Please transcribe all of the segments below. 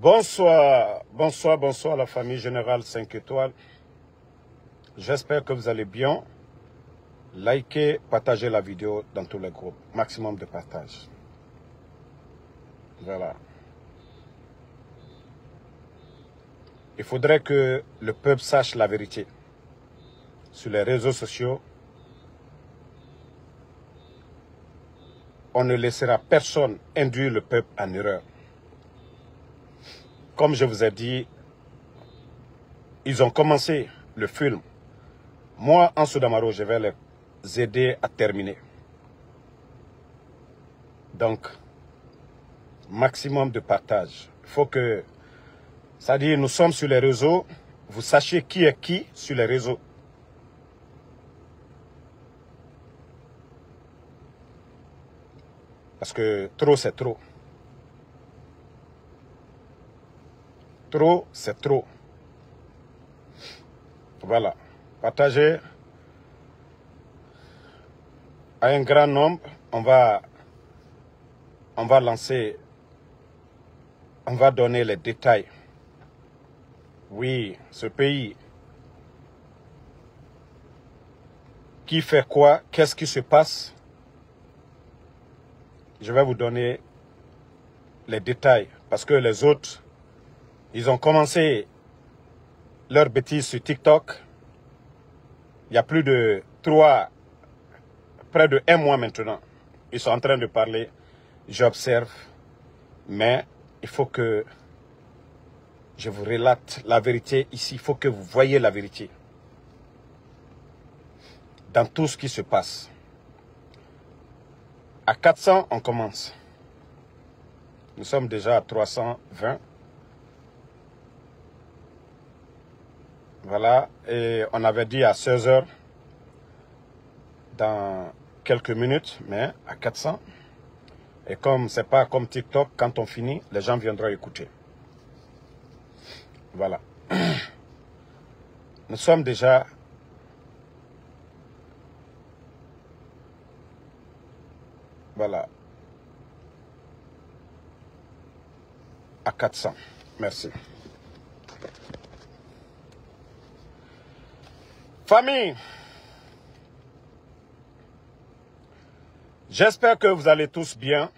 Bonsoir, bonsoir, bonsoir la famille Générale 5 étoiles. J'espère que vous allez bien. Likez, partagez la vidéo dans tous les groupes. Maximum de partage. Voilà. Il faudrait que le peuple sache la vérité. Sur les réseaux sociaux, on ne laissera personne induire le peuple en erreur. Comme je vous ai dit, ils ont commencé le film. Moi, Ansou Damaro, je vais les aider à terminer. Donc, maximum de partage. Il faut que, c'est-à-dire, nous sommes sur les réseaux, vous sachiez qui est qui sur les réseaux. Parce que trop, c'est trop. Trop, c'est trop. Voilà. Partagez à un grand nombre. On va lancer, on va donner les détails. Oui, ce pays, qui fait quoi, qu'est-ce qui se passe? Je vais vous donner les détails. Parce que les autres, ils ont commencé leurs bêtises sur TikTok. Il y a plus de près de 1 mois maintenant. Ils sont en train de parler. J'observe. Mais il faut que je vous relate la vérité ici. Il faut que vous voyez la vérité. Dans tout ce qui se passe. À 400, on commence. Nous sommes déjà à 320. Voilà. Et on avait dit à 16 h dans quelques minutes, mais à 400. Et comme c'est pas comme TikTok, quand on finit, les gens viendront écouter. Voilà. Nous sommes déjà voilà à 400. Merci. Famille, j'espère que vous allez tous bien.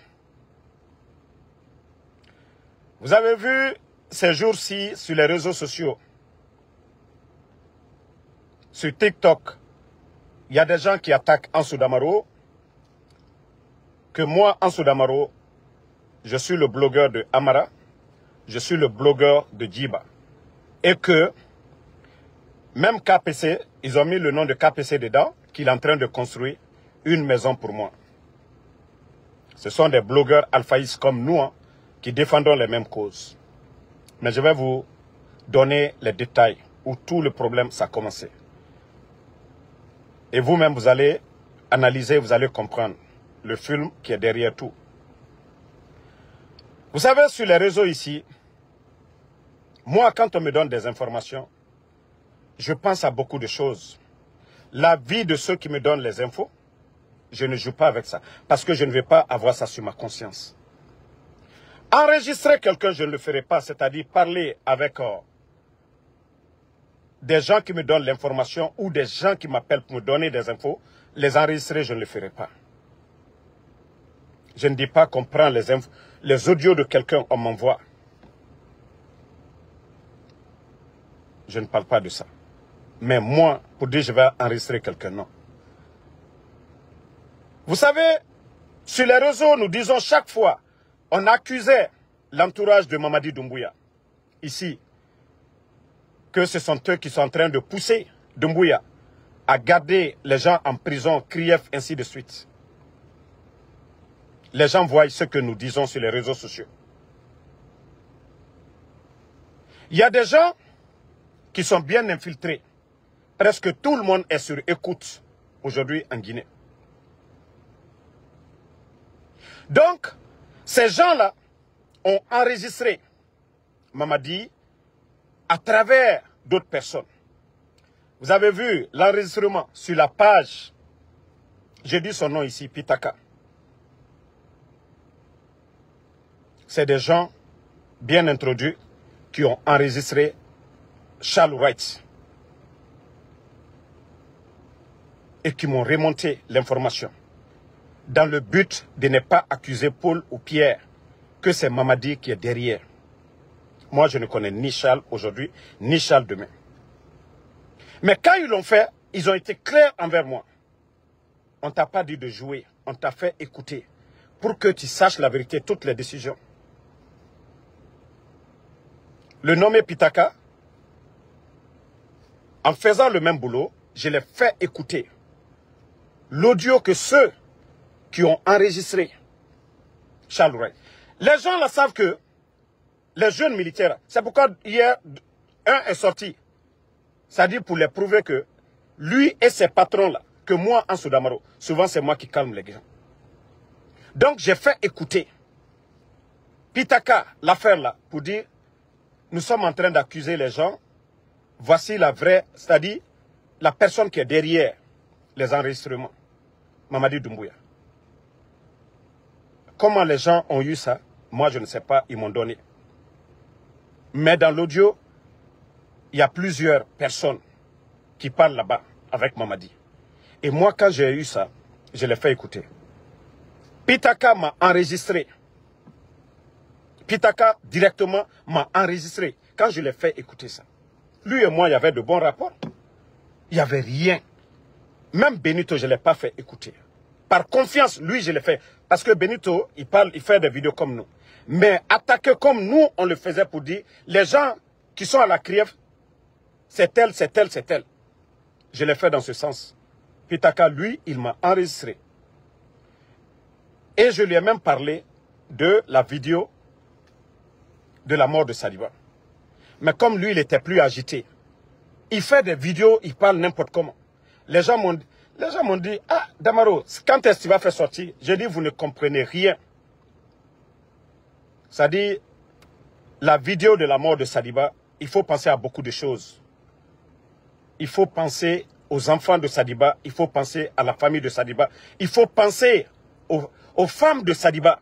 Vous avez vu ces jours-ci sur les réseaux sociaux, sur TikTok, il y a des gens qui attaquent Ansou Damaro, que moi, Ansou Damaro, je suis le blogueur de Amara, je suis le blogueur de Djiba. Et que, même KPC, ils ont mis le nom de KPC dedans, qu'il est en train de construire une maison pour moi. Ce sont des blogueurs alphaïstes comme nous, hein, qui défendons les mêmes causes. Mais je vais vous donner les détails où tout le problème ça a commencé. Et vous-même, vous allez analyser, vous allez comprendre le film qui est derrière tout. Vous savez, sur les réseaux ici, moi, quand on me donne des informations, je pense à beaucoup de choses. La vie de ceux qui me donnent les infos, je ne joue pas avec ça. Parce que je ne vais pas avoir ça sur ma conscience. Enregistrer quelqu'un, je ne le ferai pas. C'est-à-dire parler avec des gens qui me donnent l'information ou des gens qui m'appellent pour me donner des infos. Les enregistrer, je ne le ferai pas. Je ne dis pas qu'on prend les audios de quelqu'un, on m'envoie. Je ne parle pas de ça. Mais moi, pour dire je vais enregistrer quelqu'un, non. Vous savez, sur les réseaux, nous disons chaque fois, on accusait l'entourage de Mamadi Doumbouya, ici, que ce sont eux qui sont en train de pousser Doumbouya à garder les gens en prison, Krief, ainsi de suite. Les gens voient ce que nous disons sur les réseaux sociaux. Il y a des gens qui sont bien infiltrés. Presque tout le monde est sur écoute aujourd'hui en Guinée. Donc, ces gens-là ont enregistré Mamadi à travers d'autres personnes. Vous avez vu l'enregistrement sur la page, j'ai dit son nom ici, Pitaka. C'est des gens bien introduits qui ont enregistré Charles Wright et qui m'ont remonté l'information dans le but de ne pas accuser Paul ou Pierre que c'est Mamadi qui est derrière. Moi, je ne connais ni Charles aujourd'hui, ni Charles demain. Mais quand ils l'ont fait, ils ont été clairs envers moi. On ne t'a pas dit de jouer, on t'a fait écouter pour que tu saches la vérité, toutes les décisions. Le nommé Pitaka, en faisant le même boulot, je l'ai fait écouter l'audio que ceux qui ont enregistré Charles Wright. Les gens là savent que les jeunes militaires, c'est pourquoi hier, un est sorti. C'est-à-dire pour les prouver que lui et ses patrons-là, que moi, Ansou Damaro, souvent c'est moi qui calme les gens. Donc j'ai fait écouter Pitaka, l'affaire là, pour dire, nous sommes en train d'accuser les gens, voici la vraie, c'est-à-dire la personne qui est derrière les enregistrements, Mamadi Doumbouya. Comment les gens ont eu ça, moi je ne sais pas, ils m'ont donné. Mais dans l'audio, il y a plusieurs personnes qui parlent là-bas avec Mamadi. Et moi, quand j'ai eu ça, je l'ai fait écouter. Pitaka m'a enregistré. Pitaka, directement, m'a enregistré. Quand je l'ai fait écouter ça. Lui et moi, il y avait de bons rapports. Il n'y avait rien. Même Benito, je ne l'ai pas fait écouter. Par confiance, lui, je l'ai fait. Parce que Benito, il fait des vidéos comme nous. Mais attaquer comme nous, on le faisait pour dire, les gens qui sont à la CRIEF, c'est tel, c'est tel, c'est tel. Je l'ai fait dans ce sens. Pitaka, lui, il m'a enregistré. Et je lui ai même parlé de la vidéo de la mort de Saliba. Mais comme lui, il était plus agité, il fait des vidéos, il parle n'importe comment. Les gens m'ont dit, ah, Damaro, quand est-ce que tu vas faire sortir? J'ai dit, vous ne comprenez rien. C'est-à-dire, la vidéo de la mort de Saliba, il faut penser à beaucoup de choses. Il faut penser aux enfants de Sadiba, il faut penser à la famille de Sadiba, il faut penser aux femmes de Sadiba,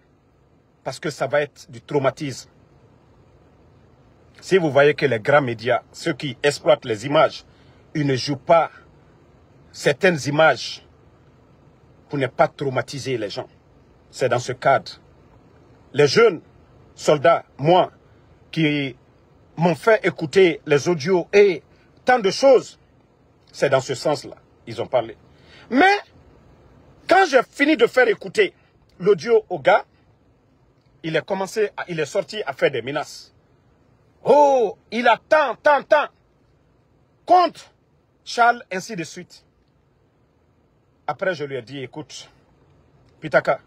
parce que ça va être du traumatisme. Si vous voyez que les grands médias, ceux qui exploitent les images, ils ne jouent pas certaines images pour ne pas traumatiser les gens. C'est dans ce cadre. Les jeunes soldats, moi, qui m'ont fait écouter les audios et tant de choses, c'est dans ce sens-là, ils ont parlé. Mais, quand j'ai fini de faire écouter l'audio au gars, il est sorti à faire des menaces. Oh, il a tant, contre Charles, ainsi de suite. Après, je lui ai dit, écoute, Pitaka,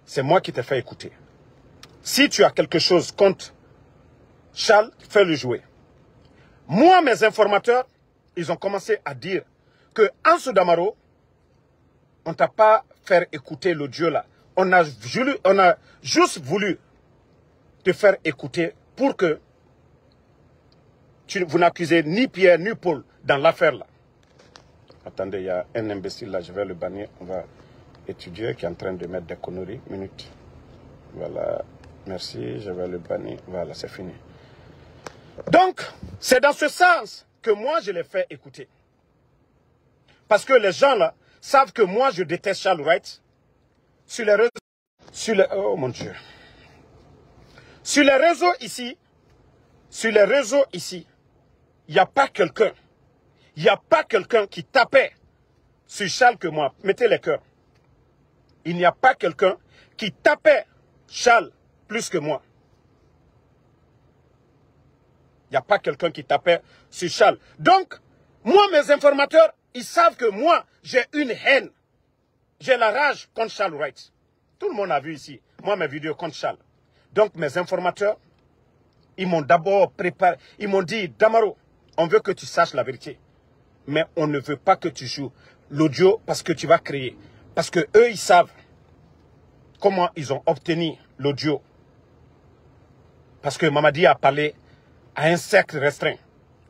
c'est moi qui t'ai fait écouter. Si tu as quelque chose contre Charles, fais-le jouer. Moi, mes informateurs, ils ont commencé à dire que Ansou Damaro, on ne t'a pas fait écouter l'audio là. On a juste voulu te faire écouter pour que vous n'accusez ni Pierre ni Paul dans l'affaire là. Attendez, il y a un imbécile là, je vais le bannir. On va étudier qui est en train de mettre des conneries. Minute. Voilà, merci, je vais le bannir. Voilà, c'est fini. Donc, c'est dans ce sens que moi je l'ai fait écouter. Parce que les gens là savent que moi je déteste Charles Wright. Sur les réseaux, oh mon Dieu. Sur les réseaux ici, il n'y a pas quelqu'un. Il n'y a pas quelqu'un qui tapait sur Charles que moi. Mettez les cœurs. Il n'y a pas quelqu'un qui tapait Charles plus que moi. Il n'y a pas quelqu'un qui tapait sur Charles. Donc, moi, mes informateurs, ils savent que moi, j'ai une haine. J'ai la rage contre Charles Wright. Tout le monde a vu ici, moi, mes vidéos contre Charles. Donc, mes informateurs, ils m'ont d'abord préparé. Ils m'ont dit, Damaro, on veut que tu saches la vérité. Mais on ne veut pas que tu joues l'audio parce que tu vas créer. Parce que eux, ils savent comment ils ont obtenu l'audio. Parce que Mamadi a parlé à un cercle restreint.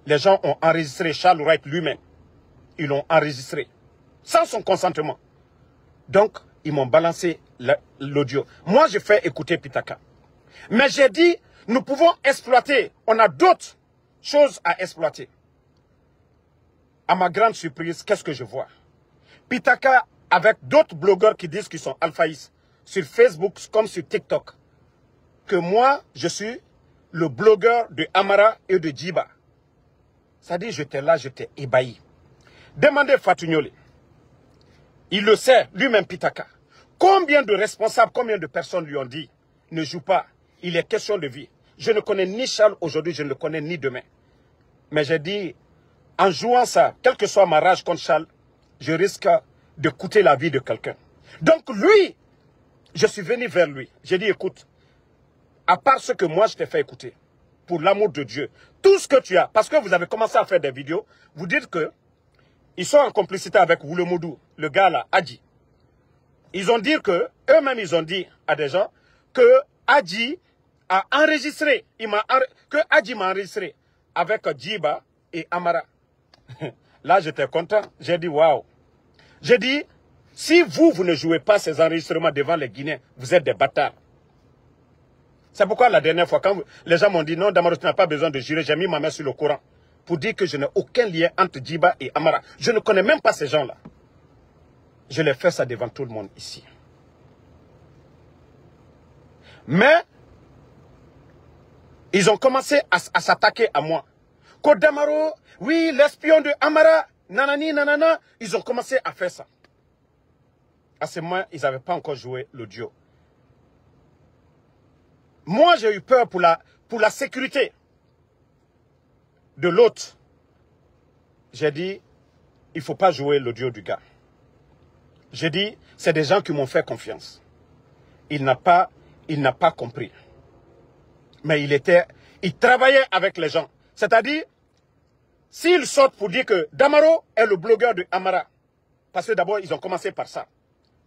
Les gens ont enregistré Charles Wright lui-même. Ils l'ont enregistré sans son consentement. Donc, ils m'ont balancé l'audio. Moi, j'ai fait écouter Pitaka. Mais j'ai dit, Nous pouvons exploiter. On a d'autres choses à exploiter. À ma grande surprise, qu'est-ce que je vois? Pitaka avec d'autres blogueurs qui disent qu'ils sont alphaïstes sur Facebook comme sur TikTok. Que moi, je suis le blogueur de Amara et de Djiba. Ça dit, j'étais là, j'étais ébahi. Demandez Fatou Gnolé. Il le sait, lui-même Pitaka. Combien de responsables, combien de personnes lui ont dit, ne joue pas, il est question de vie. Je ne connais ni Charles aujourd'hui, je ne le connais ni demain. Mais j'ai dit, en jouant ça, quelle que soit ma rage contre Charles, je risque de coûter la vie de quelqu'un. Donc lui, je suis venu vers lui. J'ai dit, écoute, à part ce que moi je t'ai fait écouter, pour l'amour de Dieu, tout ce que tu as, parce que vous avez commencé à faire des vidéos, vous dites que ils sont en complicité avec Woulemodou, le gars là, Adji. Ils ont dit que, eux-mêmes ils ont dit à des gens que Adji a enregistré, que Adji m'a enregistré avec Djiba et Amara. Là j'étais content, j'ai dit waouh. J'ai dit, si vous ne jouez pas ces enregistrements devant les Guinéens, vous êtes des bâtards. C'est pourquoi la dernière fois, quand les gens m'ont dit non, Damaro, tu n'as pas besoin de jurer, j'ai mis ma main sur le Coran pour dire que je n'ai aucun lien entre Djiba et Amara. Je ne connais même pas ces gens-là. Je l'ai fait ça devant tout le monde ici. Mais, ils ont commencé à s'attaquer à moi. Que Damaro, oui, l'espion de Amara, nanani, nanana, ils ont commencé à faire ça. À ce moment, ils n'avaient pas encore joué l'audio. Moi, j'ai eu peur pour la sécurité de l'autre. J'ai dit, il ne faut pas jouer l'audio du gars. J'ai dit, c'est des gens qui m'ont fait confiance. Il n'a pas compris. Mais il travaillait avec les gens. C'est-à-dire, s'ils sortent pour dire que Damaro est le blogueur de Amara, parce que d'abord, ils ont commencé par ça,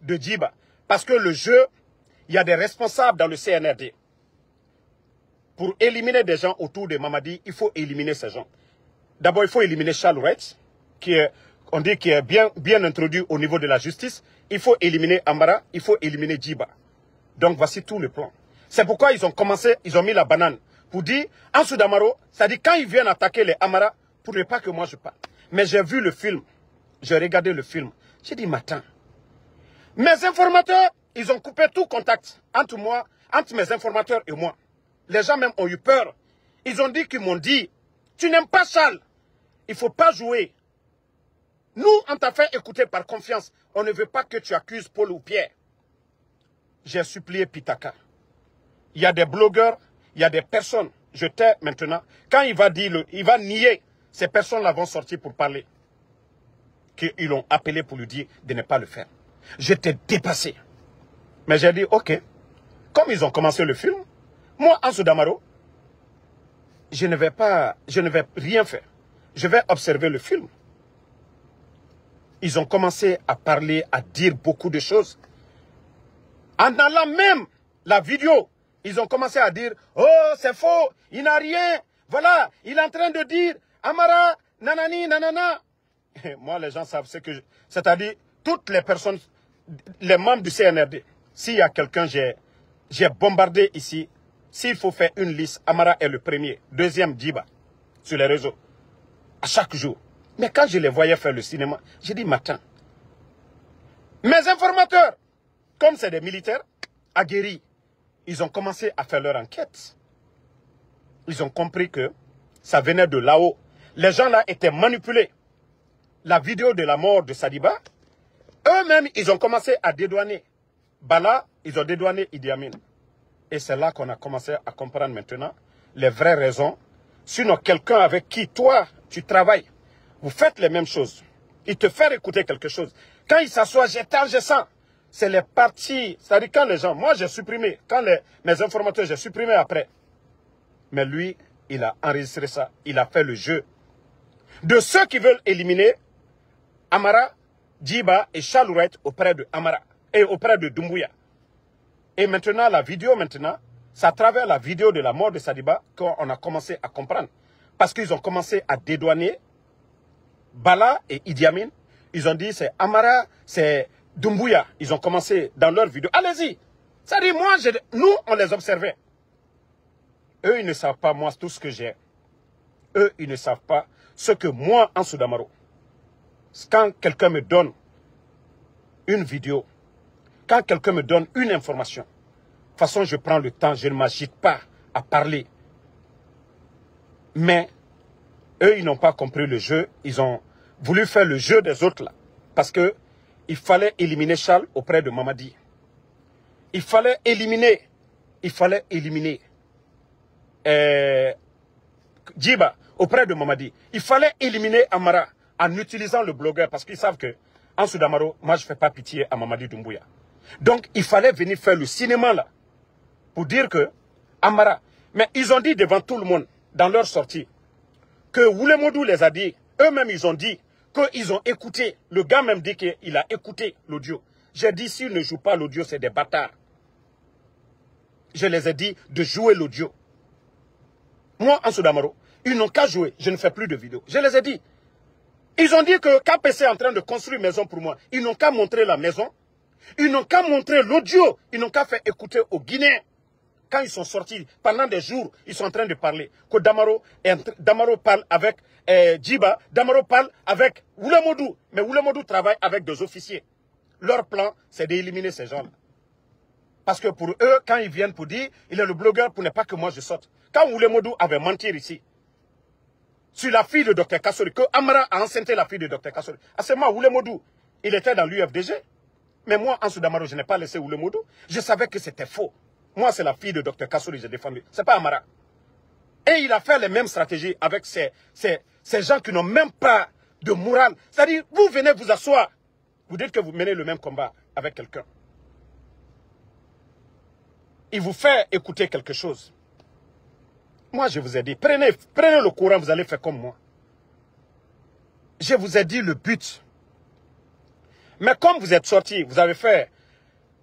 de Djiba. Parce que le jeu, il y a des responsables dans le CNRD. Pour éliminer des gens autour de Mamadi, il faut éliminer ces gens. D'abord, il faut éliminer Charles Wright, on dit qu'il est bien introduit au niveau de la justice. Il faut éliminer Amara, il faut éliminer Djiba. Donc, voici tout le plan. C'est pourquoi ils ont commencé, ils ont mis la banane pour dire, Ansou Damaro, c'est-à-dire quand ils viennent attaquer les Amara, pour ne pas que moi je parle. Mais j'ai vu le film, j'ai regardé le film. J'ai dit, matin, mes informateurs, ils ont coupé tout contact entre mes informateurs et moi. Les gens même ont eu peur. Ils ont dit qu'ils m'ont dit, tu n'aimes pas Charles, il ne faut pas jouer. Nous, on t'a fait écouter par confiance. On ne veut pas que tu accuses Paul ou Pierre. J'ai supplié Pitaka. Il y a des blogueurs, il y a des personnes. Je tais maintenant. Quand il va dire, il va nier, ces personnes-là vont sortir pour parler. Qu'ils l'ont appelé pour lui dire de ne pas le faire. J'étais dépassé. Mais j'ai dit, ok, comme ils ont commencé le film, moi, Ansou Damaro, je ne vais rien faire. Je vais observer le film. Ils ont commencé à parler, à dire beaucoup de choses. En allant même la vidéo, ils ont commencé à dire, oh, c'est faux, il n'a rien. Voilà, il est en train de dire, Amara, nanani, nanana. Et moi, les gens savent ce que je... C'est-à-dire, toutes les personnes, les membres du CNRD, s'il y a quelqu'un, j'ai bombardé ici. S'il faut faire une liste, Amara est le premier. Deuxième, Djiba, sur les réseaux. À chaque jour. Mais quand je les voyais faire le cinéma, j'ai dit, matin. Mes informateurs, comme c'est des militaires, aguerris, ils ont commencé à faire leur enquête. Ils ont compris que ça venait de là-haut. Les gens là étaient manipulés. La vidéo de la mort de Sadiba, eux-mêmes, ils ont commencé à dédouaner. Bala, ils ont dédouané Idi Amin. Et c'est là qu'on a commencé à comprendre maintenant les vraies raisons. Sinon, quelqu'un avec qui toi, tu travailles, vous faites les mêmes choses. Il te fait écouter quelque chose. Quand il s'assoit, je sens. C'est les parties. C'est-à-dire quand les gens... Moi, j'ai supprimé. Quand mes informateurs, j'ai supprimé après. Mais lui, il a enregistré ça. Il a fait le jeu. De ceux qui veulent éliminer Amara, Djiba et Charles Wright auprès de Amara. Et auprès de Doumbouya. Et maintenant, la vidéo, c'est à travers la vidéo de la mort de Sadiba qu'on a commencé à comprendre. Parce qu'ils ont commencé à dédouaner Bala et Idi Amin. Ils ont dit c'est Amara, c'est Doumbouya. Ils ont commencé dans leur vidéo. Allez-y. C'est-à-dire, nous, on les observait. Eux, ils ne savent pas, moi, tout ce que j'ai. Eux, ils ne savent pas ce que moi, Ansou Damaro, quand quelqu'un me donne une vidéo, quand quelqu'un me donne une information, de toute façon, je prends le temps, je ne m'agite pas à parler. Mais eux, ils n'ont pas compris le jeu. Ils ont voulu faire le jeu des autres là. Parce que il fallait éliminer Charles auprès de Mamadi. Il fallait éliminer Djiba auprès de Mamadi. Il fallait éliminer Amara en utilisant le blogueur parce qu'ils savent que Ansou Damaro, moi je ne fais pas pitié à Mamadi Doumbouya. Donc il fallait venir faire le cinéma là pour dire que Amara, mais ils ont dit devant tout le monde dans leur sortie que Oulemodou les a dit, eux-mêmes ils ont dit qu'ils ont écouté, le gars même dit qu'il a écouté l'audio. J'ai dit s'ils ne jouent pas l'audio, c'est des bâtards. Je les ai dit de jouer l'audio. Moi, Ansou Damaro, ils n'ont qu'à jouer, je ne fais plus de vidéos. Je les ai dit. Ils ont dit que KPC est en train de construire une maison pour moi. Ils n'ont qu'à montrer la maison. Ils n'ont qu'à montrer l'audio. Ils n'ont qu'à faire écouter aux Guinéens. Quand ils sont sortis, pendant des jours, ils sont en train de parler. Que Damaro parle avec Djiba, Damaro parle avec Oulemodou. Mais Oulemodou travaille avec des officiers. Leur plan, c'est d'éliminer ces gens-là. Parce que pour eux, quand ils viennent pour dire, il est le blogueur pour ne pas que moi je sorte. Quand Oulemodou avait menti ici, sur la fille de Dr Kassori, que Amara a enceinté la fille de Dr Kassori. À ce moment, Oulemodou, il était dans l'UFDG. Mais moi, Ansou Damaro, je n'ai pas laissé Oulemodou. Je savais que c'était faux. Moi, c'est la fille de Dr Kassori que j'ai défendu. Ce n'est pas Amara. Et il a fait les mêmes stratégies avec ces gens qui n'ont même pas de morale. C'est-à-dire, vous venez vous asseoir. Vous dites que vous menez le même combat avec quelqu'un. Il vous fait écouter quelque chose. Moi, je vous ai dit, prenez le courant, vous allez faire comme moi. Je vous ai dit le but. Mais comme vous êtes sortis, vous avez fait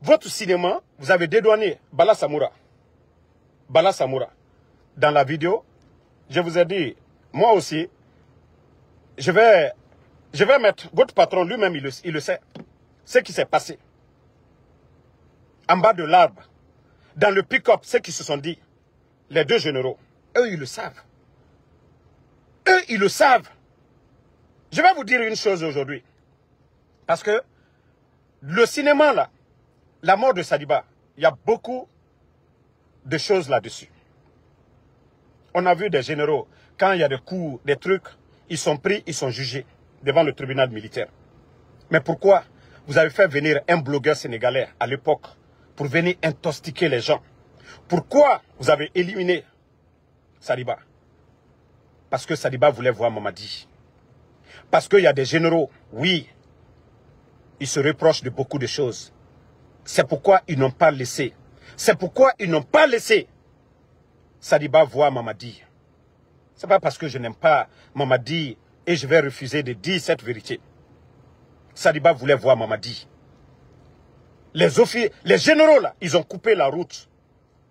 votre cinéma, vous avez dédouané Bala Samoura. Bala Samoura. Dans la vidéo, je vous ai dit, moi aussi, je vais mettre, votre patron lui-même, il le sait, ce qui s'est passé. En bas de l'arbre, dans le pick-up, ceux qui se sont dit, les deux généraux, eux, ils le savent. Eux, ils le savent. Je vais vous dire une chose aujourd'hui. Parce que le cinéma, là, la mort de Sadiba, il y a beaucoup de choses là-dessus. On a vu des généraux, quand il y a des coups, des trucs, ils sont pris, ils sont jugés devant le tribunal militaire. Mais pourquoi vous avez fait venir un blogueur sénégalais à l'époque pour venir intoxiquer les gens? Pourquoi vous avez éliminé Sadiba? Parce que Sadiba voulait voir Mamadi. Parce qu'il y a des généraux, oui, ils se reprochent de beaucoup de choses. C'est pourquoi ils n'ont pas laissé. C'est pourquoi ils n'ont pas laissé Sadiba voir Mamadi. Ce n'est pas parce que je n'aime pas Mamadi et je vais refuser de dire cette vérité. Sadiba voulait voir Mamadi. Les généraux là, ils ont coupé la route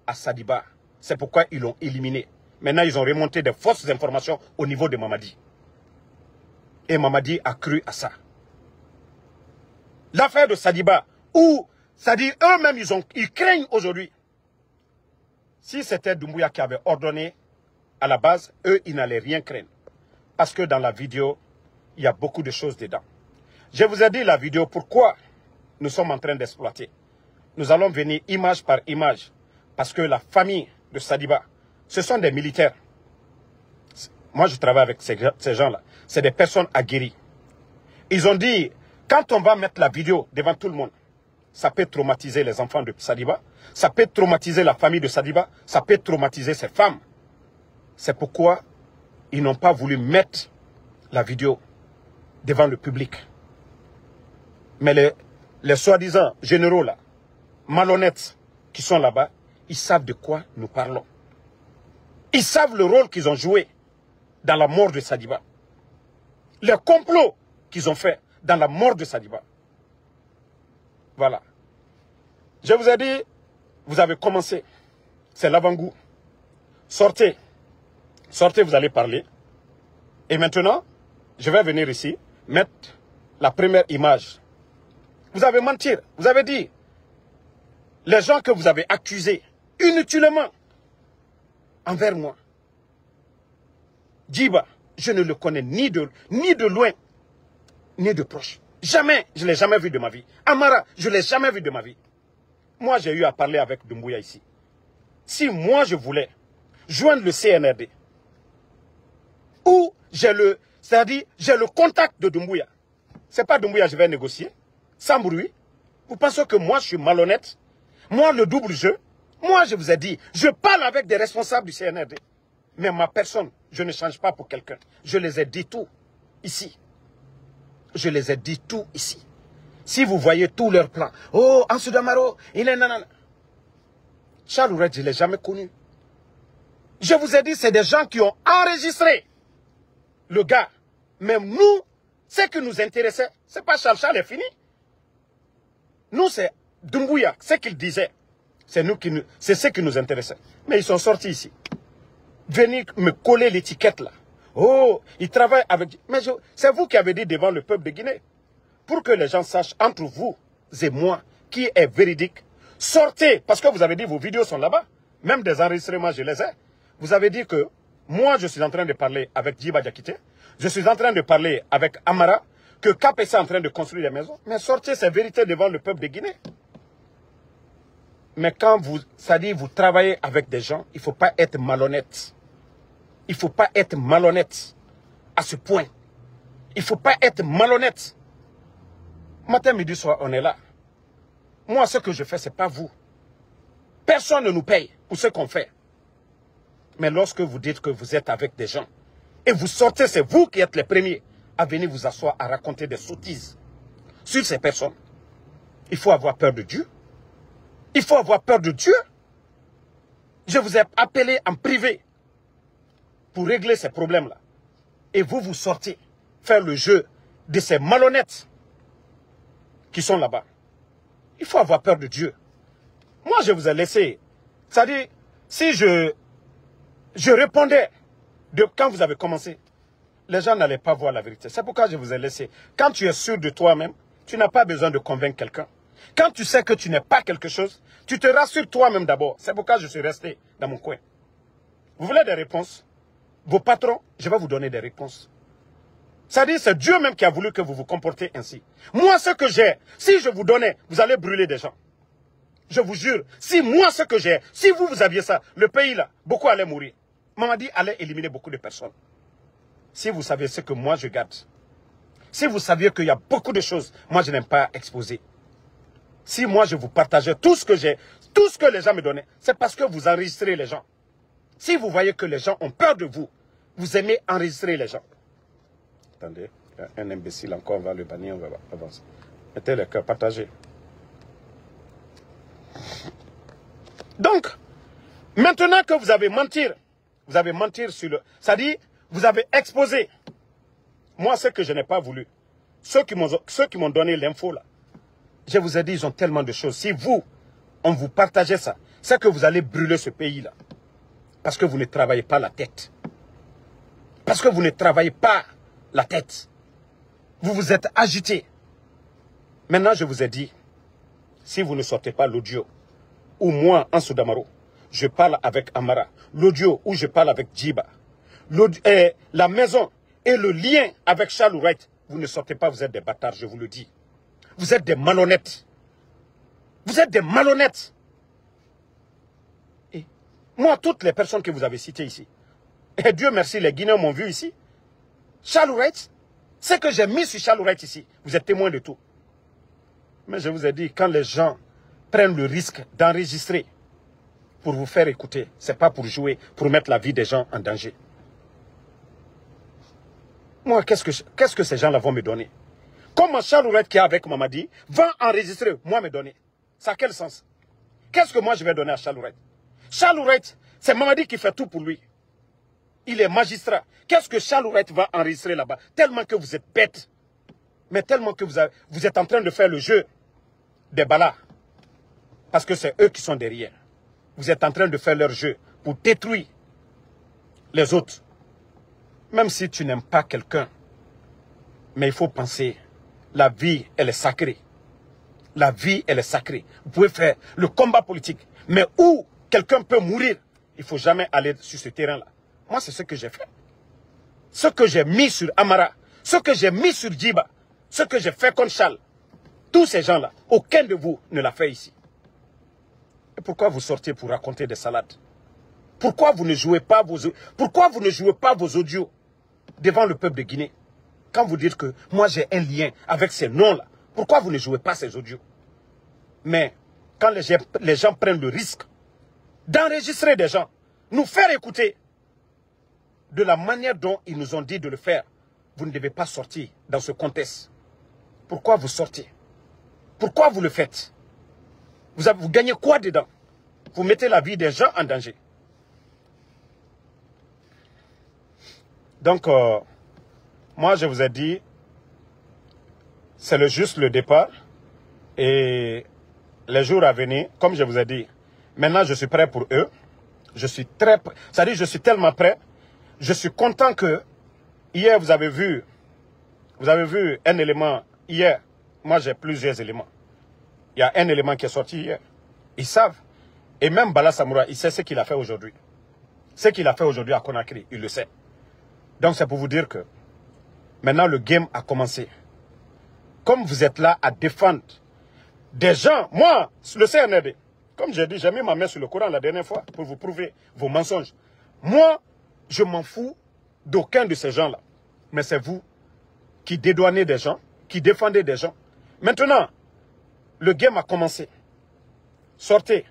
à Sadiba. C'est pourquoi ils l'ont éliminé. Maintenant, ils ont remonté des fausses informations au niveau de Mamadi. Et Mamadi a cru à ça. L'affaire de Sadiba, où, c'est-à-dire eux-mêmes, ils craignent aujourd'hui. Si c'était Doumbouya qui avait ordonné à la base, eux, ils n'allaient rien craindre. Parce que dans la vidéo, il y a beaucoup de choses dedans. Je vous ai dit la vidéo, pourquoi nous sommes en train d'exploiter. Nous allons venir image par image. Parce que la famille de Sadiba, ce sont des militaires. Moi, je travaille avec ces gens-là. C'est des personnes aguerries. Ils ont dit, quand on va mettre la vidéo devant tout le monde, ça peut traumatiser les enfants de Sadiba, ça peut traumatiser la famille de Sadiba, ça peut traumatiser ses femmes. C'est pourquoi ils n'ont pas voulu mettre la vidéo devant le public. Mais les soi-disant généraux là, malhonnêtes qui sont là-bas, ils savent de quoi nous parlons. Ils savent le rôle qu'ils ont joué dans la mort de Sadiba. Le complot qu'ils ont fait dans la mort de Sadiba. Voilà. Je vous ai dit, vous avez commencé. C'est l'avant-goût. Sortez. Sortez, vous allez parler. Et maintenant, je vais venir ici, mettre la première image. Vous avez menti. Vous avez dit, les gens que vous avez accusés, inutilement, envers moi. Djiba, je ne le connais ni de loin, ni de proche. Jamais, je ne l'ai jamais vu de ma vie. Amara, je ne l'ai jamais vu de ma vie. Moi, j'ai eu à parler avec Doumbouya ici. Si moi, je voulais joindre le CNRD, ou c'est-à-dire, j'ai le contact de Doumbouya. Ce n'est pas Doumbouya, je vais négocier, sans bruit. Vous pensez que moi, je suis malhonnête? Moi, le double jeu, moi, je vous ai dit, je parle avec des responsables du CNRD. Mais ma personne, je ne change pas pour quelqu'un. Je les ai dit tout ici. Je les ai dit tout ici. Si vous voyez tous leurs plans, oh, Ansou Damaro, il est nanana. Charles Ourette, je ne l'ai jamais connu. Je vous ai dit, c'est des gens qui ont enregistré le gars. Mais nous, ce qui nous intéressait, ce n'est pas Charles, Charles est fini. Nous, c'est Doumbouya, ce qu'il disait. C'est ce qui nous intéressait. Mais ils sont sortis ici. Venir me coller l'étiquette là. Oh, ils travaillent avec... Mais c'est vous qui avez dit devant le peuple de Guinée. Pour que les gens sachent entre vous et moi qui est véridique. Sortez, parce que vous avez dit vos vidéos sont là-bas. Même des enregistrements, je les ai. Vous avez dit que moi, je suis en train de parler avec Djiba Diakité. Je suis en train de parler avec Amara. Que KPC est en train de construire des maisons. Mais sortez ces vérités devant le peuple de Guinée. Mais quand vous travaillez avec des gens, il ne faut pas être malhonnête. Il ne faut pas être malhonnête à ce point. Il ne faut pas être malhonnête. Matin, midi, soir, on est là. Moi, ce que je fais, ce n'est pas vous. Personne ne nous paye pour ce qu'on fait. Mais lorsque vous dites que vous êtes avec des gens, et vous sortez, c'est vous qui êtes les premiers à venir vous asseoir à raconter des sottises sur ces personnes. Il faut avoir peur de Dieu. Il faut avoir peur de Dieu. Je vous ai appelé en privé pour régler ces problèmes-là. Et vous, vous sortez faire le jeu de ces malhonnêtes qui sont là-bas. Il faut avoir peur de Dieu. Moi, je vous ai laissé. C'est-à-dire, si je répondais de quand vous avez commencé, les gens n'allaient pas voir la vérité. C'est pourquoi je vous ai laissé. Quand tu es sûr de toi-même, tu n'as pas besoin de convaincre quelqu'un. Quand tu sais que tu n'es pas quelque chose, tu te rassures toi-même d'abord. C'est pourquoi je suis resté dans mon coin. Vous voulez des réponses? Vos patrons, je vais vous donner des réponses. C'est-à-dire, c'est Dieu même qui a voulu que vous vous comportez ainsi. Moi, ce que j'ai, si je vous donnais, vous allez brûler des gens. Je vous jure, si moi, ce que j'ai, si vous aviez ça, le pays là, beaucoup allaient mourir. Mamadi allait éliminer beaucoup de personnes. Si vous savez ce que moi je garde, si vous saviez qu'il y a beaucoup de choses, moi je n'aime pas exposer. Si moi je vous partageais tout ce que j'ai, tout ce que les gens me donnaient, c'est parce que vous enregistrez les gens. Si vous voyez que les gens ont peur de vous, vous aimez enregistrer les gens. Attendez, il y a un imbécile encore, on va le bannir, on va avancer. Mettez le cœur, partagez. Donc, maintenant que vous avez menti sur le... C'est-à-dire, vous avez exposé. Moi, ce que je n'ai pas voulu, ceux qui m'ont donné l'info là, je vous ai dit, ils ont tellement de choses. Si vous, on vous partageait ça, c'est que vous allez brûler ce pays-là. Parce que vous ne travaillez pas la tête. Parce que vous ne travaillez pas la tête. Vous vous êtes agité. Maintenant, je vous ai dit, si vous ne sortez pas l'audio, ou moi, Ansou Damaro, je parle avec Amara, l'audio où je parle avec Djiba, la maison et le lien avec Charles Ourette, vous ne sortez pas, vous êtes des bâtards, je vous le dis. Vous êtes des malhonnêtes. Vous êtes des malhonnêtes. Et moi, toutes les personnes que vous avez citées ici, et Dieu merci, les Guinéens m'ont vu ici. Charles Ourette, ce que j'ai mis sur Charles Ourette ici, vous êtes témoins de tout. Mais je vous ai dit, quand les gens prennent le risque d'enregistrer pour vous faire écouter, ce n'est pas pour jouer, pour mettre la vie des gens en danger. Moi, qu'est-ce que ces gens-là vont me donner? Comment Charles Ourette qui est avec Mamadi va enregistrer, moi me donner? Ça a quel sens? Qu'est-ce que moi je vais donner à Charles Ourette? Charles Ourette, c'est Mamadi qui fait tout pour lui. Il est magistrat. Qu'est-ce que Charles Ourette va enregistrer là-bas? Tellement que vous êtes bêtes. Mais tellement que vous êtes en train de faire le jeu des balas. Parce que c'est eux qui sont derrière. Vous êtes en train de faire leur jeu pour détruire les autres. Même si tu n'aimes pas quelqu'un, mais il faut penser, la vie, elle est sacrée. La vie, elle est sacrée. Vous pouvez faire le combat politique, mais où quelqu'un peut mourir, il ne faut jamais aller sur ce terrain-là. Moi, c'est ce que j'ai fait. Ce que j'ai mis sur Amara, ce que j'ai mis sur Djiba, ce que j'ai fait contre Charles, tous ces gens-là, aucun de vous ne l'a fait ici. Et pourquoi vous sortez pour raconter des salades? Pourquoi vous ne jouez pas vos audios devant le peuple de Guinée? Quand vous dites que moi j'ai un lien avec ces noms-là, pourquoi vous ne jouez pas ces audios? Mais quand les gens prennent le risque d'enregistrer des gens, nous faire écouter de la manière dont ils nous ont dit de le faire, vous ne devez pas sortir dans ce contexte. Pourquoi vous sortez? Pourquoi vous le faites? Vous gagnez quoi dedans? Vous mettez la vie des gens en danger. Donc, moi je vous ai dit, c'est juste le départ. Et les jours à venir, comme je vous ai dit, maintenant je suis prêt pour eux. Je suis très prêt. C'est-à-dire, je suis tellement prêt. Je suis content que hier, vous avez vu un élément. Hier, moi j'ai plusieurs éléments. Il y a un élément qui est sorti hier. Ils savent. Et même Bala Samoura, il sait ce qu'il a fait aujourd'hui. Ce qu'il a fait aujourd'hui à Conakry, il le sait. Donc c'est pour vous dire que maintenant le game a commencé. Comme vous êtes là à défendre des gens, moi, le CNRD, comme j'ai dit, j'ai mis ma main sur le Coran la dernière fois pour vous prouver vos mensonges. Moi, je m'en fous d'aucun de ces gens-là. Mais c'est vous qui dédouanez des gens, qui défendez des gens. Maintenant, le game a commencé. Sortez.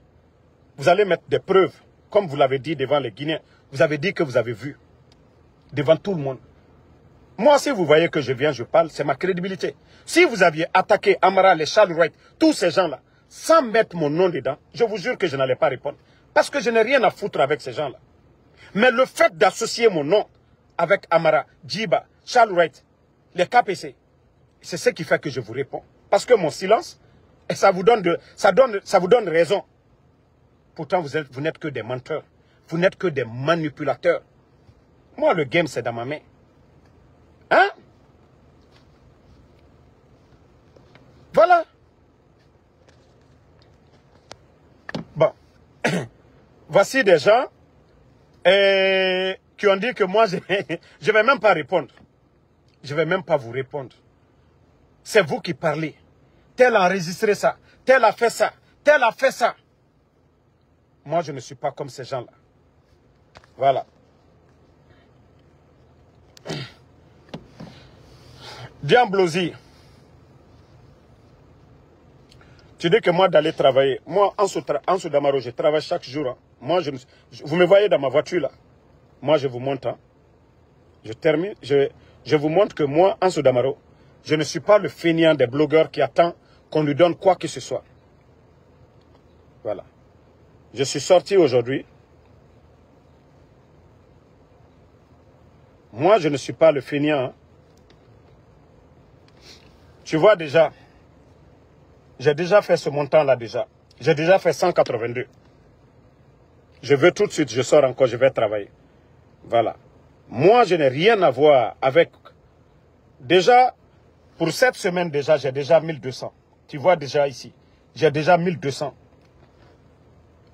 Vous allez mettre des preuves, comme vous l'avez dit devant les Guinéens. Vous avez dit que vous avez vu. Devant tout le monde. Moi, si vous voyez que je viens, je parle, c'est ma crédibilité. Si vous aviez attaqué Amara, les Charles Wright, tous ces gens-là, sans mettre mon nom dedans, je vous jure que je n'allais pas répondre. Parce que je n'ai rien à foutre avec ces gens-là. Mais le fait d'associer mon nom avec Amara, Djiba, Charles Wright, les KPC, c'est ce qui fait que je vous réponds. Parce que mon silence, et ça vous donne raison. Pourtant, vous n'êtes que des menteurs. Vous n'êtes que des manipulateurs. Moi, le game, c'est dans ma main. Hein? Voilà. Bon. Voici des gens qui ont dit que moi, je ne vais même pas répondre. Je ne vais même pas vous répondre. C'est vous qui parlez. Tel a enregistré ça. Tel a fait ça. Tel a fait ça. Moi, je ne suis pas comme ces gens-là. Voilà. Diamblosi. Tu dis que moi d'aller travailler. Moi, en Soudamaro, je travaille chaque jour. Hein. Moi, vous me voyez dans ma voiture là. Moi, je vous montre. Hein. Je termine. Je vous montre que moi, en Soudamaro, je ne suis pas le fainéant des blogueurs qui attend qu'on lui donne quoi que ce soit. Voilà. Je suis sorti aujourd'hui. Moi, je ne suis pas le fainéant. Hein. Tu vois déjà, j'ai déjà fait ce montant-là déjà. J'ai déjà fait 182. Je veux tout de suite, je sors encore, je vais travailler. Voilà. Moi, je n'ai rien à voir avec... Déjà, pour cette semaine déjà, j'ai déjà 1200. Tu vois déjà ici, j'ai déjà 1200.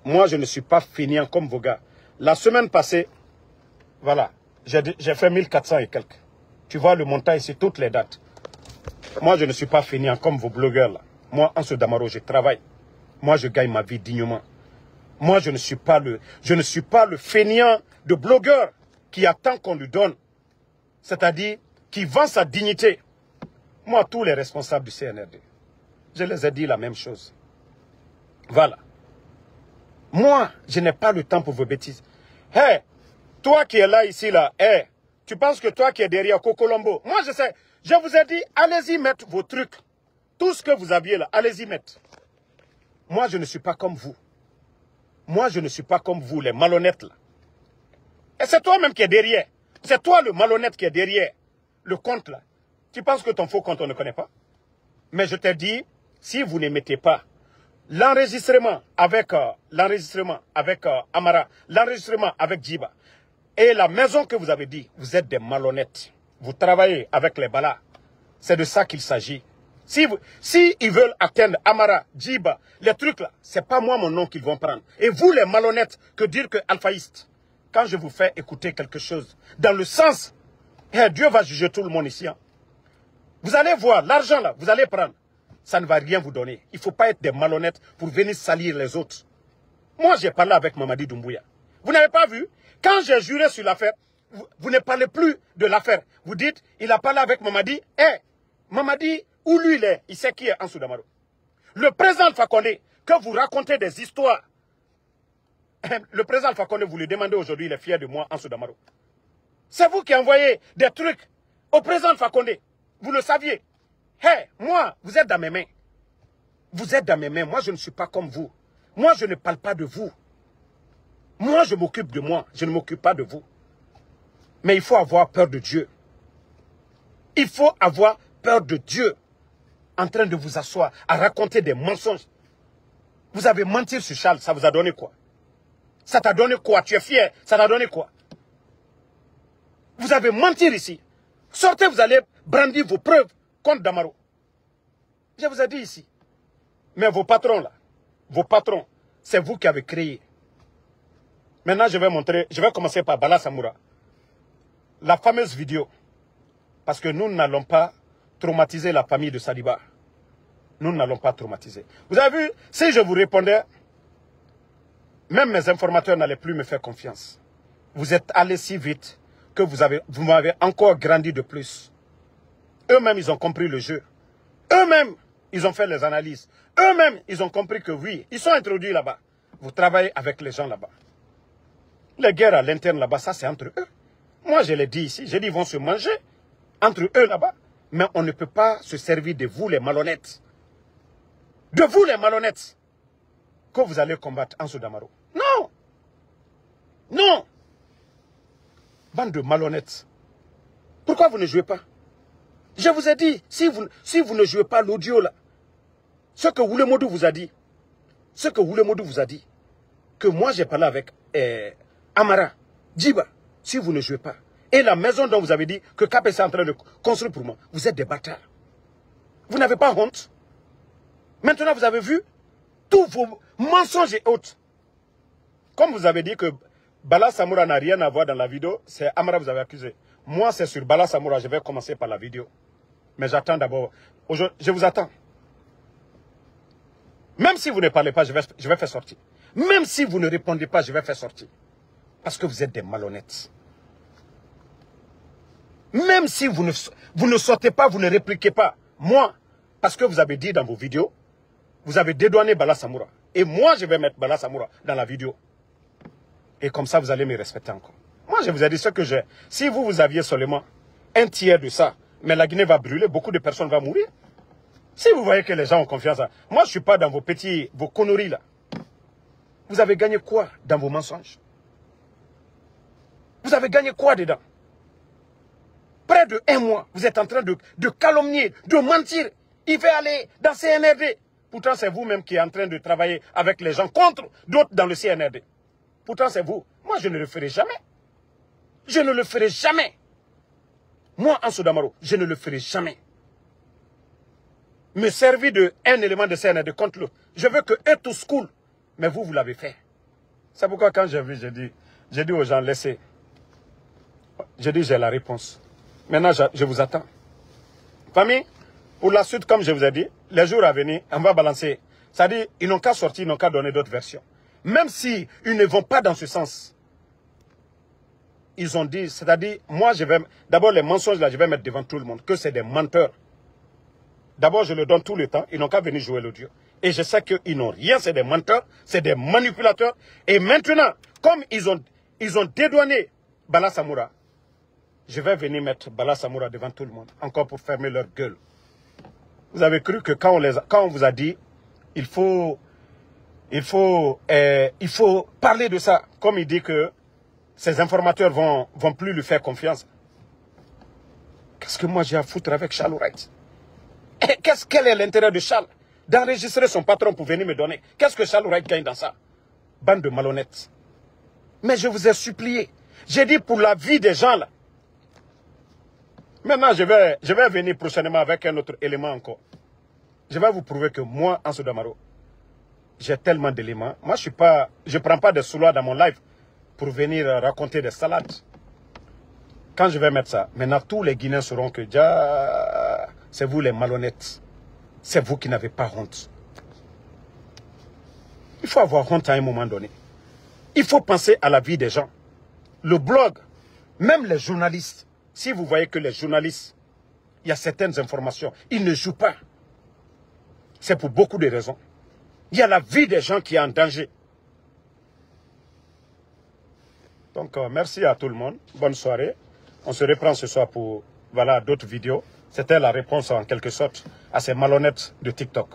Moi, je ne suis pas fainéant comme vos gars. La semaine passée, voilà, j'ai fait 1400 et quelques. Tu vois le montant ici, toutes les dates. Moi, je ne suis pas fainéant comme vos blogueurs là. Moi, en Soudamaro, je travaille. Moi, je gagne ma vie dignement. Moi, je ne suis pas le fainéant de blogueur qui attend qu'on lui donne. C'est-à-dire, qui vend sa dignité. Moi, tous les responsables du CNRD, je les ai dit la même chose. Voilà. Moi, je n'ai pas le temps pour vos bêtises. Hé, toi qui es là, ici, là, tu penses que toi qui es derrière Cocolombo, moi je sais, je vous ai dit, allez-y mettre vos trucs. Tout ce que vous aviez là, allez-y mettre. Moi, je ne suis pas comme vous. Moi, je ne suis pas comme vous, les malhonnêtes là. Et c'est toi-même qui es derrière. C'est toi le malhonnête qui est derrière le compte là. Tu penses que ton faux compte, on ne connaît pas? Mais je t'ai dit, si vous ne mettez pas l'enregistrement avec Amara, l'enregistrement avec Djiba, et la maison que vous avez dit, vous êtes des malhonnêtes. Vous travaillez avec les balas. C'est de ça qu'il s'agit. Si ils veulent atteindre Amara, Djiba, les trucs là, c'est pas moi mon nom qu'ils vont prendre. Et vous les malhonnêtes, que dire que alphaïstes, quand je vous fais écouter quelque chose, dans le sens, Dieu va juger tout le monde ici. Hein. Vous allez voir, l'argent là, vous allez prendre. Ça ne va rien vous donner. Il ne faut pas être des malhonnêtes pour venir salir les autres. Moi, j'ai parlé avec Mamadi Doumbouya. Vous n'avez pas vu? Quand j'ai juré sur l'affaire, vous ne parlez plus de l'affaire. Vous dites, il a parlé avec Mamadi. Mamadi, où lui il est? Il sait qui est Ansou Damaro. Le président Fakonde, que vous racontez des histoires. Le président Fakonde, vous lui demandez aujourd'hui, il est fier de moi, Ansou Damaro. C'est vous qui envoyez des trucs au président Fakonde. Vous le saviez. Moi, vous êtes dans mes mains. Vous êtes dans mes mains. Moi, je ne suis pas comme vous. Moi, je ne parle pas de vous. Moi, je m'occupe de moi. Je ne m'occupe pas de vous. Mais il faut avoir peur de Dieu. Il faut avoir peur de Dieu. En train de vous asseoir, à raconter des mensonges. Vous avez menti sur Charles, ça vous a donné quoi? Ça t'a donné quoi? Tu es fier? Ça t'a donné quoi? Vous avez menti ici. Sortez, vous allez brandir vos preuves contre Damaro. Je vous ai dit ici. Mais vos patrons là, vos patrons, c'est vous qui avez créé. Maintenant, je vais montrer, je vais commencer par Bala Samoura. La fameuse vidéo. Parce que nous n'allons pas traumatiser la famille de Saliba. Nous n'allons pas traumatiser. Vous avez vu, si je vous répondais, même mes informateurs n'allaient plus me faire confiance. Vous êtes allés si vite que vous m'avez encore grandi de plus. Eux-mêmes, ils ont compris le jeu. Eux-mêmes, ils ont fait les analyses. Eux-mêmes, ils ont compris que oui, ils sont introduits là-bas. Vous travaillez avec les gens là-bas. Les guerres à l'interne là-bas, ça c'est entre eux. Moi, je l'ai dit ici, j'ai dit ils vont se manger entre eux là-bas. Mais on ne peut pas se servir de vous les malhonnêtes. De vous les malhonnêtes. Que vous allez combattre Ansou Damaro. Non. Non. Bande de malhonnêtes. Pourquoi vous ne jouez pas? Je vous ai dit, si vous ne jouez pas l'audio là, ce que Oulemodou vous a dit, que moi j'ai parlé avec Amara, Djiba, si vous ne jouez pas, et la maison dont vous avez dit que KPC est en train de construire pour moi, vous êtes des bâtards. Vous n'avez pas honte? Maintenant vous avez vu tous vos mensonges et autres. Comme vous avez dit que Bala Samoura n'a rien à voir dans la vidéo, c'est Amara que vous avez accusé. Moi c'est sur Bala Samoura, je vais commencer par la vidéo. Mais j'attends d'abord. Je vous attends. Même si vous ne parlez pas, je vais faire sortir. Même si vous ne répondez pas, je vais faire sortir. Parce que vous êtes des malhonnêtes. Même si vous ne sortez pas, vous ne répliquez pas. Moi, parce que vous avez dit dans vos vidéos, vous avez dédouané Bala Samoura. Et moi, je vais mettre Bala Samoura dans la vidéo. Et comme ça, vous allez me respecter encore. Moi, je vous ai dit ce que j'ai. Si vous aviez seulement un tiers de ça, mais la Guinée va brûler, beaucoup de personnes vont mourir. Si vous voyez que les gens ont confiance, moi, je ne suis pas dans vos conneries là. Vous avez gagné quoi dans vos mensonges? Vous avez gagné quoi dedans? Près de 1 mois, vous êtes en train de calomnier, de mentir. Il va aller dans CNRD. Pourtant, c'est vous-même qui êtes en train de travailler avec les gens contre d'autres dans le CNRD. Pourtant, c'est vous. Moi, je ne le ferai jamais. Je ne le ferai jamais. Moi, Ansou Damaro, je ne le ferai jamais. Me servir d'un élément de CNRD contre l'autre. Je veux que eux tous cool. Mais vous l'avez fait. C'est pourquoi quand j'ai vu, j'ai dit aux gens, laissez. J'ai dit, j'ai la réponse. Maintenant, je vous attends. Famille, pour la suite, comme je vous ai dit, les jours à venir, on va balancer. C'est-à-dire, ils n'ont qu'à sortir, ils n'ont qu'à donner d'autres versions. Même si ils ne vont pas dans ce sens. Ils ont dit, c'est-à-dire, moi, je vais... D'abord, les mensonges, là, je vais mettre devant tout le monde, que c'est des menteurs. D'abord, je leur donne tout le temps, ils n'ont qu'à venir jouer l'audio. Et je sais qu'ils n'ont rien, c'est des menteurs, c'est des manipulateurs. Et maintenant, comme ils ont dédouané Bala Samoura, je vais venir mettre Bala Samoura devant tout le monde, encore pour fermer leur gueule. Vous avez cru que quand on vous a dit, il faut parler de ça, comme il dit que ces informateurs vont plus lui faire confiance. Qu'est-ce que moi j'ai à foutre avec Charles Wright? Quel est l'intérêt de Charles d'enregistrer son patron pour venir me donner? Qu'est-ce que Charles Wright gagne dans ça? Bande de malhonnêtes. Mais je vous ai supplié. J'ai dit pour la vie des gens là. Maintenant, je vais venir prochainement avec un autre élément encore. Je vais vous prouver que moi, Ansou Damaro, j'ai tellement d'éléments. Moi, je ne prends pas de sous-lois dans mon live pour venir raconter des salades. Quand je vais mettre ça, maintenant tous les Guinéens sauront que déjà, c'est vous les malhonnêtes. C'est vous qui n'avez pas honte. Il faut avoir honte à un moment donné. Il faut penser à la vie des gens. Le blog, même les journalistes, si vous voyez que les journalistes, il y a certaines informations, ils ne jouent pas. C'est pour beaucoup de raisons. Il y a la vie des gens qui est en danger. Donc, merci à tout le monde. Bonne soirée. On se reprend ce soir pour d'autres vidéos. C'était la réponse en quelque sorte à ces malhonnêtes de TikTok.